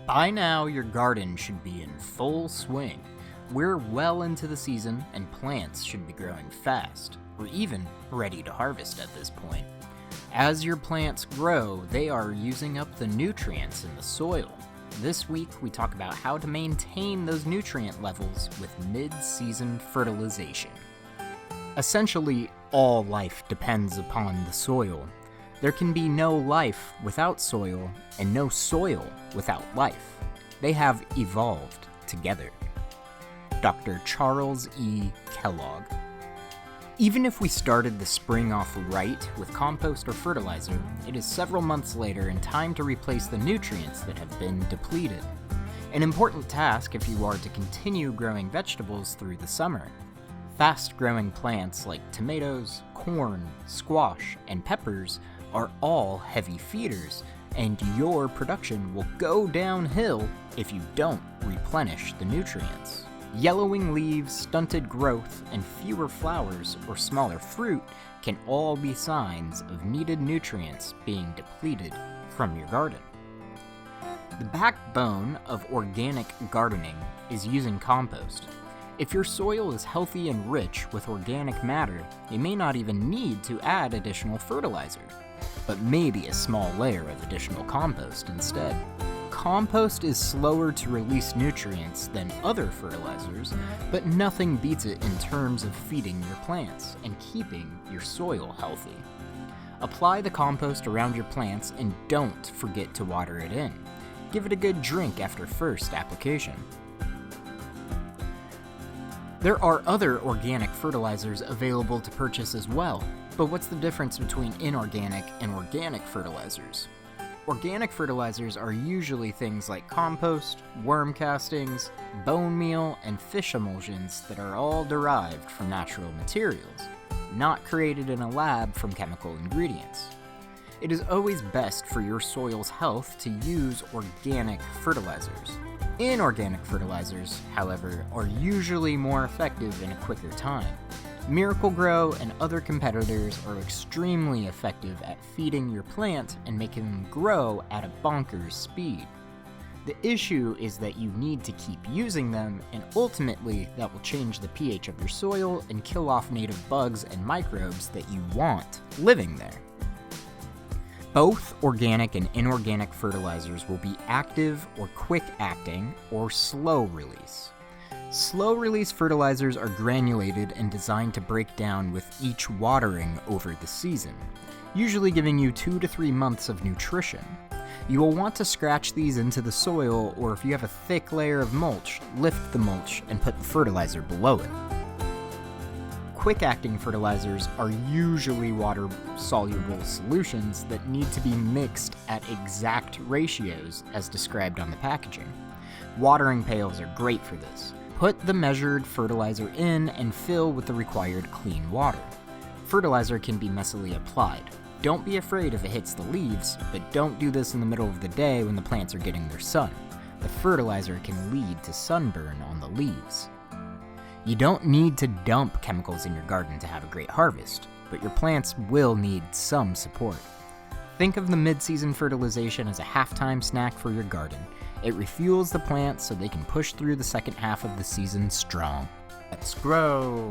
By now, your garden should be in full swing. We're well into the season, and plants should be growing fast, or even ready to harvest at this point. As your plants grow, they are using up the nutrients in the soil. This week, we talk about how to maintain those nutrient levels with mid-season fertilization. Essentially, all life depends upon the soil. There can be no life without soil, and no soil without life. They have evolved together. Dr. Charles E. Kellogg. Even if we started the spring off right with compost or fertilizer, it is several months later and time to replace the nutrients that have been depleted. An important task if you are to continue growing vegetables through the summer. Fast-growing plants like tomatoes, corn, squash, and peppers are all heavy feeders, and your production will go downhill if you don't replenish the nutrients. Yellowing leaves, stunted growth, and fewer flowers or smaller fruit can all be signs of needed nutrients being depleted from your garden. The backbone of organic gardening is using compost. If your soil is healthy and rich with organic matter, you may not even need to add additional fertilizer, but maybe a small layer of additional compost instead. Compost is slower to release nutrients than other fertilizers, but nothing beats it in terms of feeding your plants and keeping your soil healthy. Apply the compost around your plants and don't forget to water it in. Give it a good drink after first application. There are other organic fertilizers available to purchase as well, but what's the difference between inorganic and organic fertilizers? Organic fertilizers are usually things like compost, worm castings, bone meal, and fish emulsions that are all derived from natural materials, not created in a lab from chemical ingredients. It is always best for your soil's health to use organic fertilizers. Inorganic fertilizers, however, are usually more effective in a quicker time. Miracle-Gro and other competitors are extremely effective at feeding your plant and making them grow at a bonkers speed. The issue is that you need to keep using them, and ultimately that will change the pH of your soil and kill off native bugs and microbes that you want living there. Both organic and inorganic fertilizers will be active or quick-acting or slow-release. Slow-release fertilizers are granulated and designed to break down with each watering over the season, usually giving you 2 to 3 months of nutrition. You will want to scratch these into the soil, or if you have a thick layer of mulch, lift the mulch and put the fertilizer below it. Quick-acting fertilizers are usually water-soluble solutions that need to be mixed at exact ratios as described on the packaging. Watering pails are great for this. Put the measured fertilizer in and fill with the required clean water. Fertilizer can be messily applied. Don't be afraid if it hits the leaves, but don't do this in the middle of the day when the plants are getting their sun. The fertilizer can lead to sunburn on the leaves. You don't need to dump chemicals in your garden to have a great harvest, but your plants will need some support. Think of the mid-season fertilization as a halftime snack for your garden. It refuels the plants so they can push through the second half of the season strong. Let's grow!